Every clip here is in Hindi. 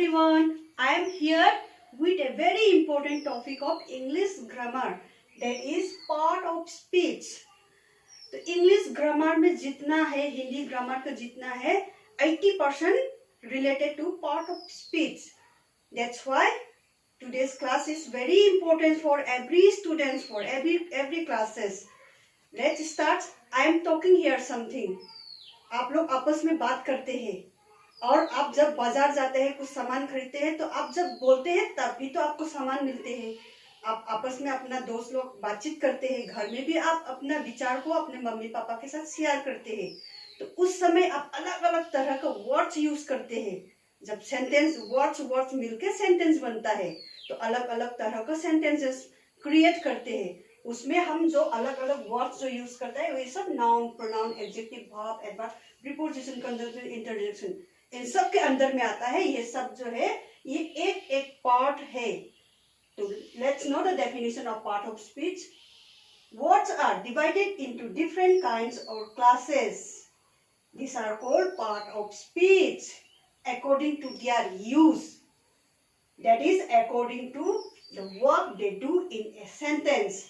everyone. I am here with a very important topic of English grammar, that is part of speech. तो इंग्लिश ग्रामर में जितना है, हिंदी ग्रामर का जितना है, 80% related to part of speech. That's why today's class is very important for every students, for every classes. Let's start. I am talking here something. आप लोग आपस में बात करते हैं और आप जब बाजार जाते हैं, कुछ सामान खरीदते हैं, तो आप जब बोलते हैं तब भी तो आपको सामान मिलते हैं. आप आपस में अपना दोस्त लोग बातचीत करते हैं, घर में भी आप अपना विचार को अपने मम्मी पापा के साथ शेयर करते हैं. तो उस समय आप अलग अलग तरह का वर्ड्स यूज करते हैं. जब सेंटेंस वर्ड्स मिलके सेंटेंस बनता है, तो अलग अलग तरह का सेंटेंसेस क्रिएट करते हैं. उसमें हम जो अलग अलग वर्ड्स जो यूज करते हैं, वही सब noun, pronoun, adjective, verb, adverb, preposition, conjunction, interjection, इन सब के अंदर में आता है. ये सब जो है ये एक एक पार्ट है. तो let's know the definition of part of speech. Words are divided into different kinds और classes. These are called part of speech according to their use. That is according to the work they do in a sentence.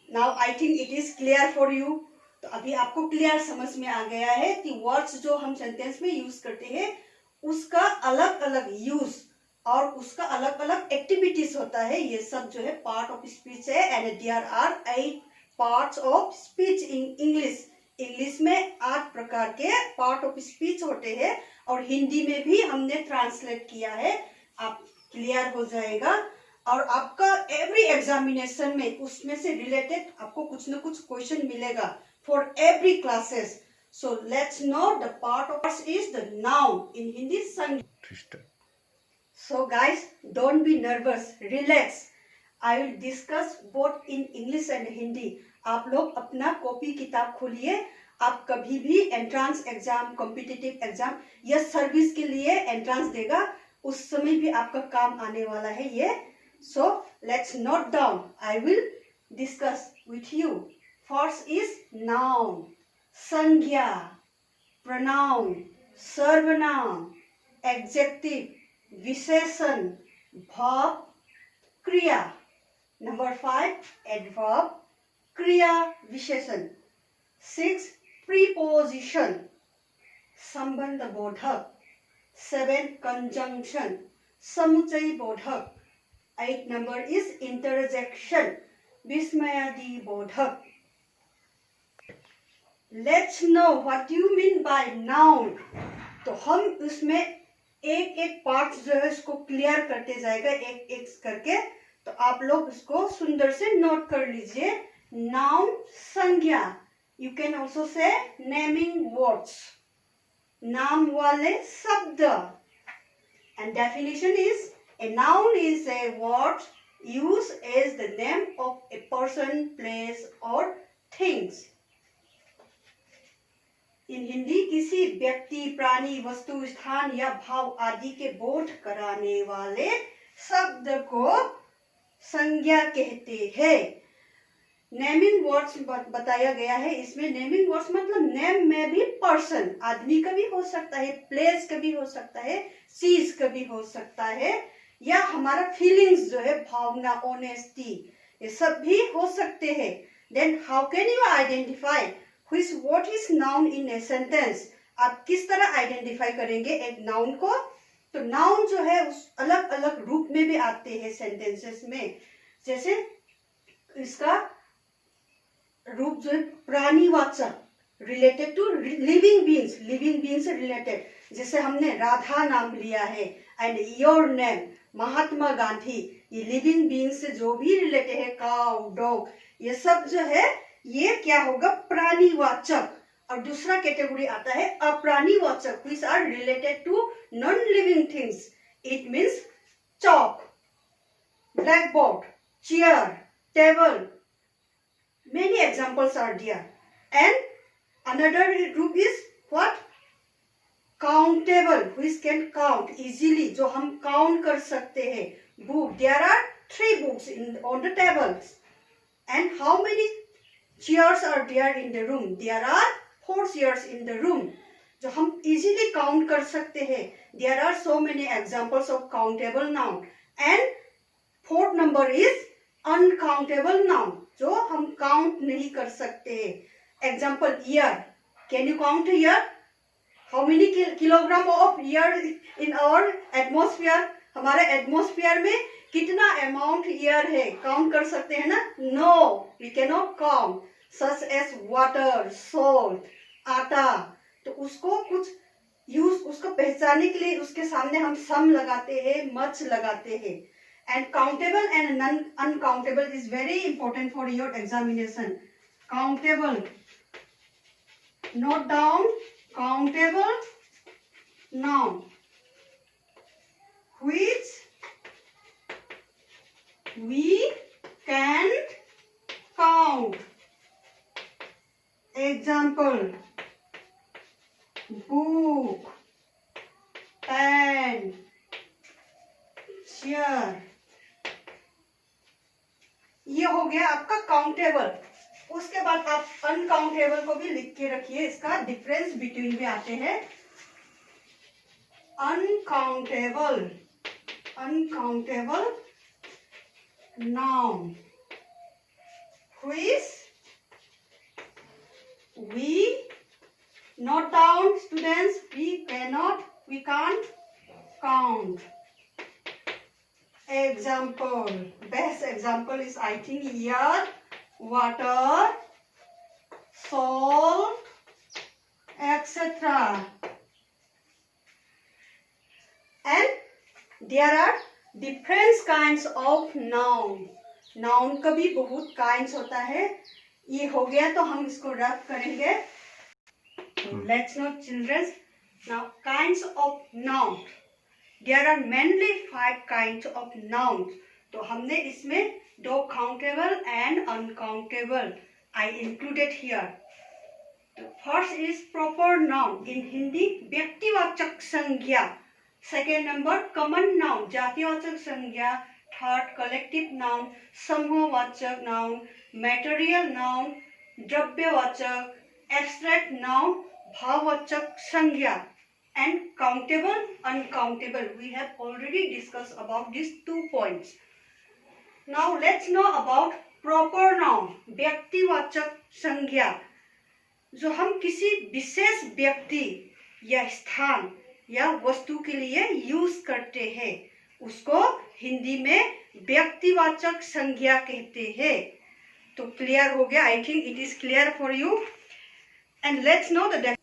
Now I think it is clear for you. तो अभी आपको क्लियर समझ में आ गया है कि वर्ड्स जो हम सेंटेंस में यूज करते हैं, उसका अलग अलग यूज और उसका अलग अलग एक्टिविटीज होता है. ये सब जो है पार्ट ऑफ स्पीच है. And there are 8 parts of speech in English. English में 8 प्रकार के पार्ट ऑफ स्पीच होते हैं और हिंदी में भी हमने ट्रांसलेट किया है. आप क्लियर हो जाएगा. और आपका एवरी एग्जामिनेशन में उसमें से रिलेटेड आपको कुछ ना कुछ क्वेश्चन मिलेगा for every classes. So let's know the part of us is the noun in Hindi. So guys, don't be nervous, relax. I will discuss both in English and Hindi. आप लोग अपना कॉपी किताब खोलिए. आप कभी भी एंट्रांस एग्जाम, कॉम्पिटिटिव एग्जाम या सर्विस के लिए एंट्रांस देगा, उस समय भी आपका काम आने वाला है ये. So let's note down. I will discuss with you. First is noun, संज्ञा, pronoun, सर्वनाम, adjective, विशेषण, verb, क्रिया. Number 5, adverb, क्रिया विशेषण. 6, preposition, संबंध बोधक. 7, conjunction, समुच्चय बोधक. 8 number is interjection, विस्मयादि बोधक. Let's know what you mean by noun. तो हम उसमें एक एक पार्ट जो है उसको क्लियर करते जाएगा एक एक करके. तो आप लोग उसको सुंदर से नोट कर लीजिए. नाउन संज्ञा. You can also say naming words, नाम वाले शब्द. And definition is a noun is a word used as the name of a person, place or things. इन हिंदी किसी व्यक्ति, प्राणी, वस्तु, स्थान या भाव आदि के बोध कराने वाले शब्द को संज्ञा कहते हैं. नेमिंग वर्ड्स बताया गया है. इसमें नेमिंग वर्ड्स मतलब नेम में भी पर्सन, आदमी का भी हो सकता है, प्लेस का भी हो सकता है, चीज का भी हो सकता है, या हमारा फीलिंग्स जो है, भावना, ऑनेस्टी, ये सब भी हो सकते हैं. Then how can you identify which what is noun in a sentence? आप किस तरह आइडेंटिफाई करेंगे एक नाउन को? तो नाउन जो है उस अलग अलग रूप में भी आते हैं सेंटेंसेस में. जैसे इसका रूप जो है प्राणीवाचक, related to living beings, living being से रिलेटेड. जैसे हमने राधा नाम लिया है, and your name, Mahatma Gandhi, ये लिविंग बीइंग से जो भी रिलेटेड है, काउ, डॉग, ये सब जो है ये क्या होगा? प्राणीवाचक. और दूसरा कैटेगरी आता है अप्राणीवाचक, which are related to non-living things. It means chalk, blackboard, chair, table. Many examples are there. And another group is what? Countable, which can count easily, जो हम count कर सकते हैं. Book, there are 3 books on the tables. And how many chairs are there in the room? There are 4 chairs in the room. जो हम इजीली काउंट कर सकते हैं. There are so many examples of countable noun. And fourth number is uncountable noun, जो हम काउंट नहीं कर सकते. Example air. Can you count air? How many kilogram of air in our atmosphere? हमारे एटमोस्फियर में कितना अमाउंट ईयर है? काउंट कर सकते हैं ना? No, we can not count. Such as water, salt, atta. तो उसको कुछ यूज, उसको पहचानने के लिए उसके सामने हम सम लगाते हैं, मच लगाते हैं. And countable and uncountable is very important for your examination. Countable, note down countable noun which we can count. Example: book, pen, chair. ये हो गया आपका काउंटेबल. उसके बाद आप अनकाउंटेबल को भी लिख के रखिए. इसका डिफरेंस बिटवीन में आते हैं. Uncountable, uncountable noun which we note down, students, we can't count. Example, best example is I think air, water, salt, etc. And there are different kinds of noun. Noun का भी बहुत kinds होता है. ये हो गया तो हम इसको रफ करेंगे. Let's know, children. Now, kinds of noun. There are mainly 5 kinds of nouns. तो हमने इसमें 2 countable and uncountable I included here. The first is proper noun. In Hindi, व्यक्तिवाचक संज्ञा. Second number, common noun, जातिवाचक संज्ञा. Third, collective noun, समूहवाचक noun. Material noun, द्रव्यवाचक. Abstract noun, भाववाचक संज्ञा. And countable, uncountable. We have already discussed about these 2 points. Now let's know about proper noun, व्यक्तिवाचक संज्ञा. जो हम किसी विशेष व्यक्ति या स्थान या वस्तु के लिए यूज करते हैं, उसको हिंदी में व्यक्तिवाचक संज्ञा कहते हैं. तो क्लियर हो गया? I think it is clear for you. And let's know the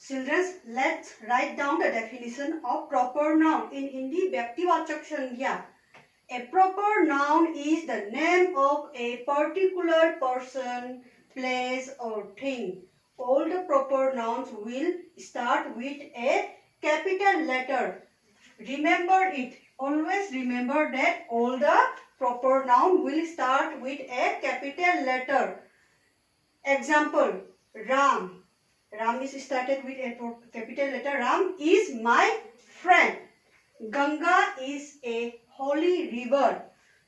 Children, let's write down the definition of proper noun. In Hindi, व्यक्तिवाचक संज्ञा. A proper noun is the name of a particular person, place or thing. All the proper nouns will start with a capital letter. Remember it. Always remember that all the proper noun will start with a capital letter. Example: Ram. Ram is started with a capital letter. Ram is my friend. Ganga is a holy river.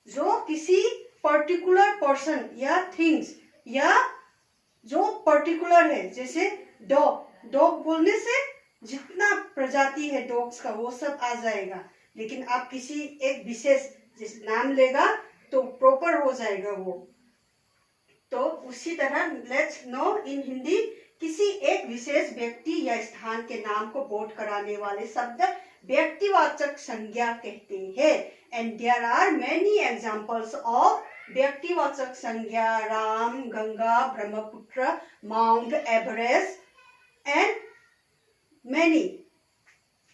जो किसी particular person या things या जो particular है, जैसे dog. Dog बोलने से जितना प्रजाति है dogs का वो सब आ जाएगा. लेकिन आप किसी एक विशेष जिस नाम लेगा तो proper हो जाएगा वो. तो उसी तरह let's know in हिंदी किसी एक विशेष व्यक्ति या स्थान के नाम को बोध कराने वाले शब्द व्यक्तिवाचक संज्ञा कहते हैं. And there are many examples of व्यक्तिवाचक संज्ञा. Ram, Ganga, Brahmaputra, mount Everest and many.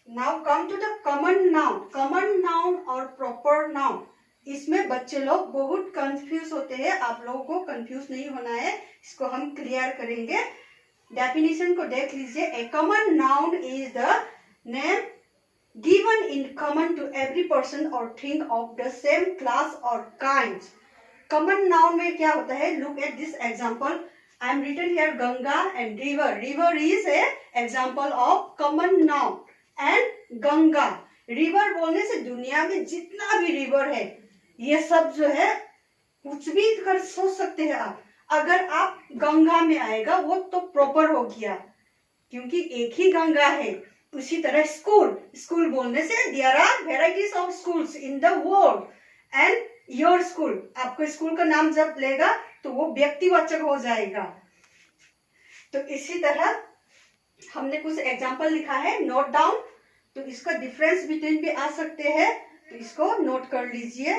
Now come to the common noun. Common noun और प्रॉपर नाउन, इसमें बच्चे लोग बहुत कंफ्यूज होते हैं. आप लोगों को कंफ्यूज नहीं होना है, इसको हम क्लियर करेंगे. डेफिनेशन को देख लीजिए. A common noun is the name given in common to every person or thing of the same class or kind. कॉमन नाउन में क्या होता है? Look at this example. I am written here Ganga and river. River is a example of common noun. And Ganga, river बोलने से दुनिया में जितना भी रिवर है ये सब जो है कुछ भी कर सोच सकते हैं आप. अगर आप गंगा में आएगा वो तो प्रॉपर हो गया. क्योंकि एक ही गंगा है। उसी तरह स्कूल, स्कूल बोलने से there are varieties of schools in the world, and your school, आपको स्कूल का नाम जब लेगा तो वो व्यक्तिवाचक हो जाएगा। तो इसी तरह हमने कुछ एग्जाम्पल लिखा है, नोट डाउन। तो इसका डिफरेंस बिटवीन भी आ सकते हैं, तो इसको नोट कर लीजिए।